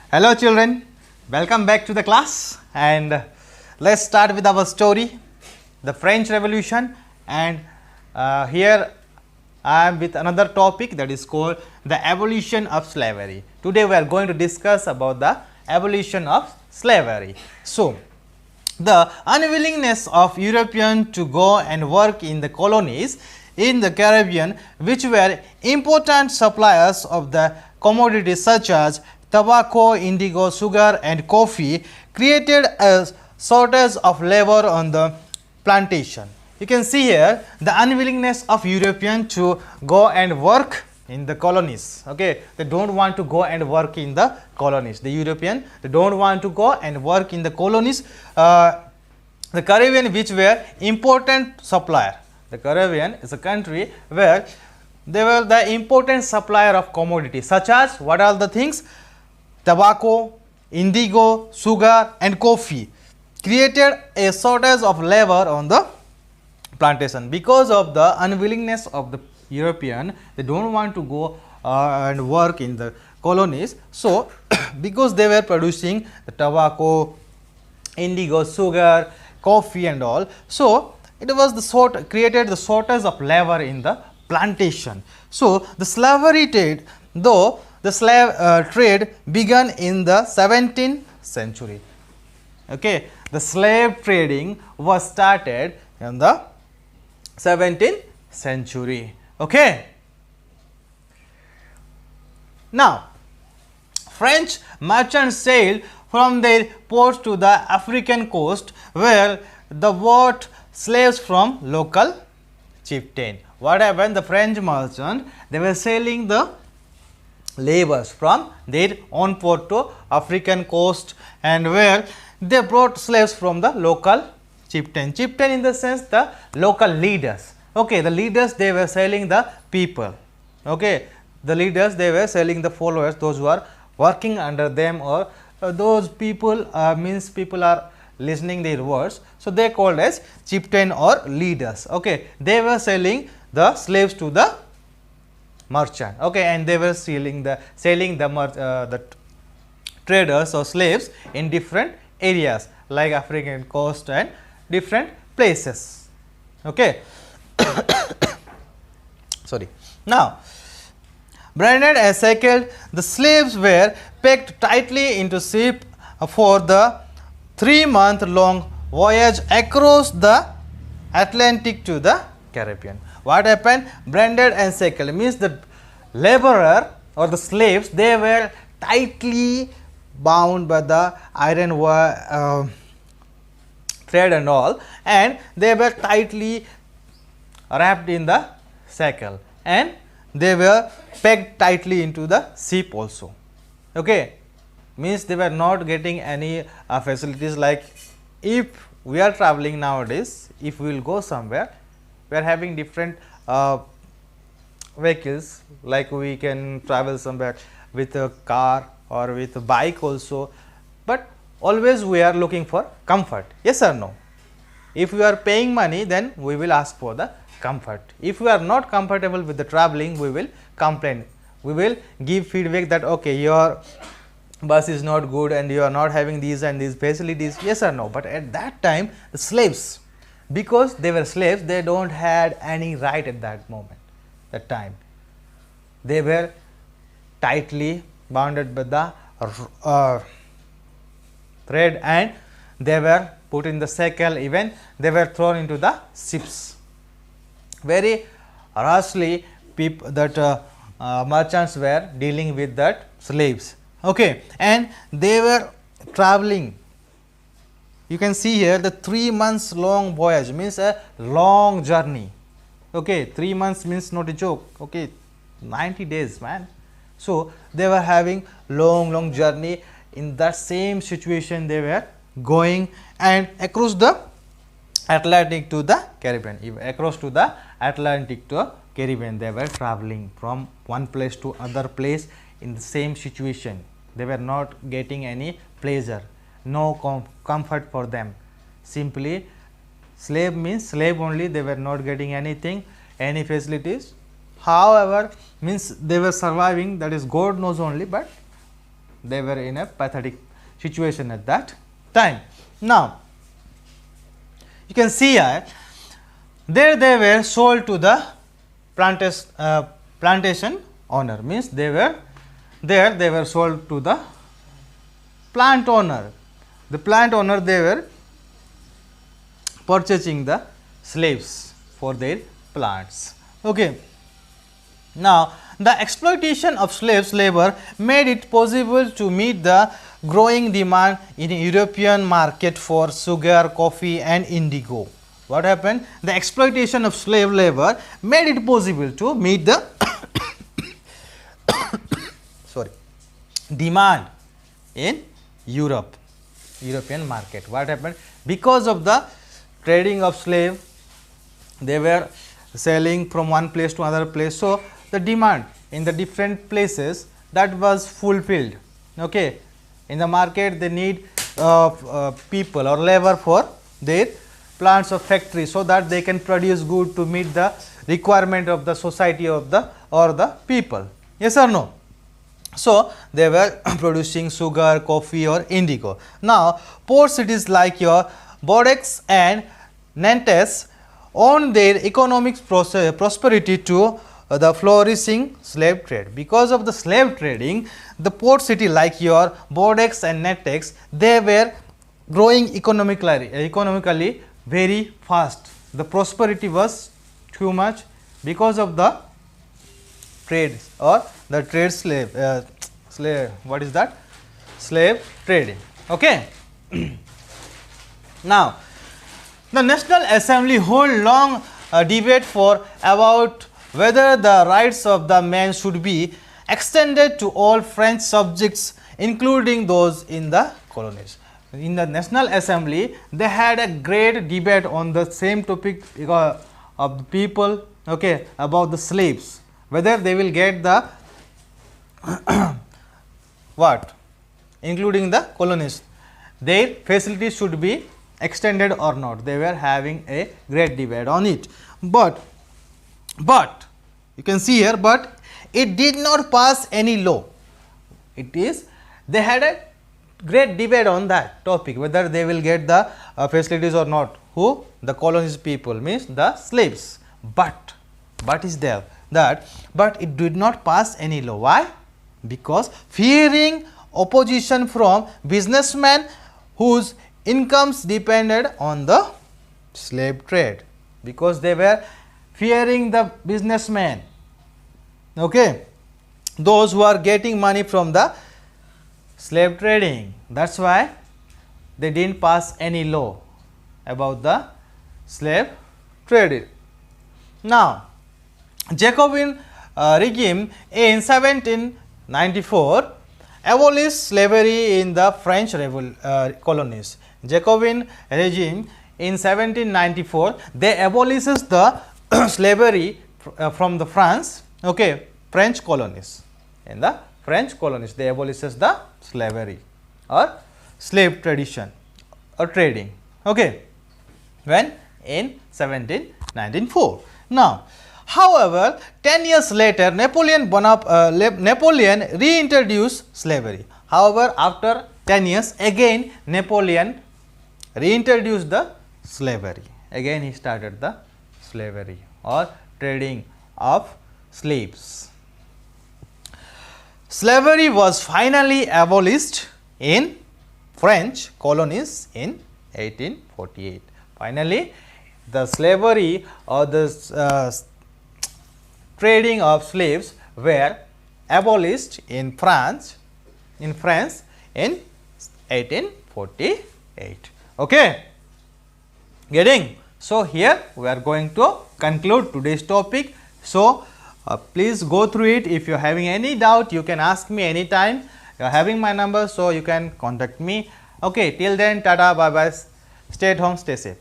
Hello children, welcome back to the class and let's start with our story, the French Revolution, and here I am with another topic that is called the abolition of slavery. Today we are going to discuss about the abolition of slavery. So, the unwillingness of Europeans to go and work in the colonies in the Caribbean, which were important suppliers of the commodities such as tobacco, indigo, sugar and coffee, created a shortage of labor on the plantation. You can see here the unwillingness of Europeans to go and work in the colonies. Okay, they don't want to go and work in the colonies. The European, they don't want to go and work in the colonies. The Caribbean, which were important supplier. The Caribbean is a country where they were the important supplier of commodities such as what are the things? Tobacco, indigo, sugar and coffee, created a shortage of labor on the plantation because of the unwillingness of the European. They don't want to go and work in the colonies. So, because they were producing the tobacco, indigo, sugar, coffee and all. So, it was the created the shortage of labor in the plantation. So, the slavery trade, though the slave trade began in the 17th century. Okay, the slave trading was started in the 17th century. Okay. Now, French merchants sailed from their ports to the African coast where they bought slaves from local chieftain. What happened? The French merchants, they were selling the laborers from their own port to African coast and where they brought slaves from the local chieftain. Chieftain in the sense the local leaders. Okay, the leaders, they were selling the people. Okay, the leaders, they were selling the followers, those who are working under them, or those people means people are listening their words. So, they called as chieftain or leaders. Okay, they were selling the slaves to the merchant. Okay, and they were selling the traders or slaves in different areas like African coast and different places. Okay. Sorry. Now, branded and shackled, the slaves were packed tightly into ship for the 3-month-long voyage across the Atlantic to the Caribbean. What happened? Branded and shackled means the laborer or the slaves, they were tightly bound by the iron thread and all, and they were tightly wrapped in the shackle and they were pegged tightly into the ship also. Okay, means they were not getting any facilities like if we are traveling nowadays, if we will go somewhere, we are having different vehicles, like we can travel somewhere with a car or with a bike also, but always we are looking for comfort. Yes or no? If we are paying money, then we will ask for the comfort. If we are not comfortable with the traveling, we will complain. We will give feedback that okay, your bus is not good and you are not having these and these facilities. Yes or no? But at that time, the slaves, because they were slaves, they don't had any right at that moment, that time. They were tightly bounded by the thread and they were put in the shackle, even they were thrown into the ships. Very rashly merchants were dealing with that slaves. Okay, and they were traveling. You can see here the 3 months long voyage means a long journey. Okay, 3 months means not a joke. Okay, 90 days, man. So, they were having long journey. In that same situation, they were going and across the Atlantic to the Caribbean. Across to the Atlantic to Caribbean, they were traveling from one place to other place in the same situation. They were not getting any pleasure, no comfort for them. Simply slave means slave only, they were not getting anything, any facilities. However, means they were surviving, that is God knows only, but they were in a pathetic situation at that time. Now, you can see here, there they were sold to the plantation owner, means they were there, they were sold to the plant owner. The plant owner, they were purchasing the slaves for their plants. Okay. Now, the exploitation of slaves labor made it possible to meet the growing demand in European market for sugar, coffee and indigo. What happened? The exploitation of slave labor made it possible to meet the sorry, demand in European market. What happened? Because of the trading of slave, they were selling from one place to another place. So, the demand in the different places, that was fulfilled. Okay. In the market, they need people or labor for their plants or factories, so that they can produce good to meet the requirement of the society of the or the people. Yes or no? So, they were producing sugar, coffee or indigo. Now, port cities like your Bordeaux and Nantes owed their economic prosperity to the flourishing slave trade. Because of the slave trading, the port city like your Bordeaux and Nantes, they were growing economically very fast. The prosperity was too much because of the trade or the trade slave, what is that? Slave trading. Okay. Now, the National Assembly hold long debate for about whether the rights of the man should be extended to all French subjects, including those in the colonies. In the National Assembly, they had a great debate on the same topic of the people, okay, about the slaves, whether they will get the what, including the colonies, their facilities should be extended or not. They were having a great debate on it, but you can see here, but it did not pass any law. It is, they had a great debate on that topic, whether they will get the facilities or not. Who? The colonies people, means the slaves. But is there that, but it did not pass any law. Why? Because fearing opposition from businessmen whose incomes depended on the slave trade, because they were fearing the businessmen, okay, those who are getting money from the slave trading. That is why they did not pass any law about the slave trading. Now, Jacobin regime in 1794 abolished slavery in the French colonies. Jacobin regime in 1794, they abolishes the slavery from the France, okay, French colonies. In the French colonies, they abolishes the slavery or slave tradition or trading, okay, when in 1794. Now, however, 10 years later, Napoleon reintroduced slavery. However, after 10 years, again Napoleon reintroduced the slavery. Again he started the slavery or trading of slaves. Slavery was finally abolished in French colonies in 1848. Finally, the slavery or the trading of slaves were abolished in France in 1848. Okay, getting? So, here we are going to conclude today's topic. So, please go through it. If you are having any doubt, you can ask me anytime. You are having my number, so you can contact me. Okay, till then, tata, bye bye, stay at home, stay safe.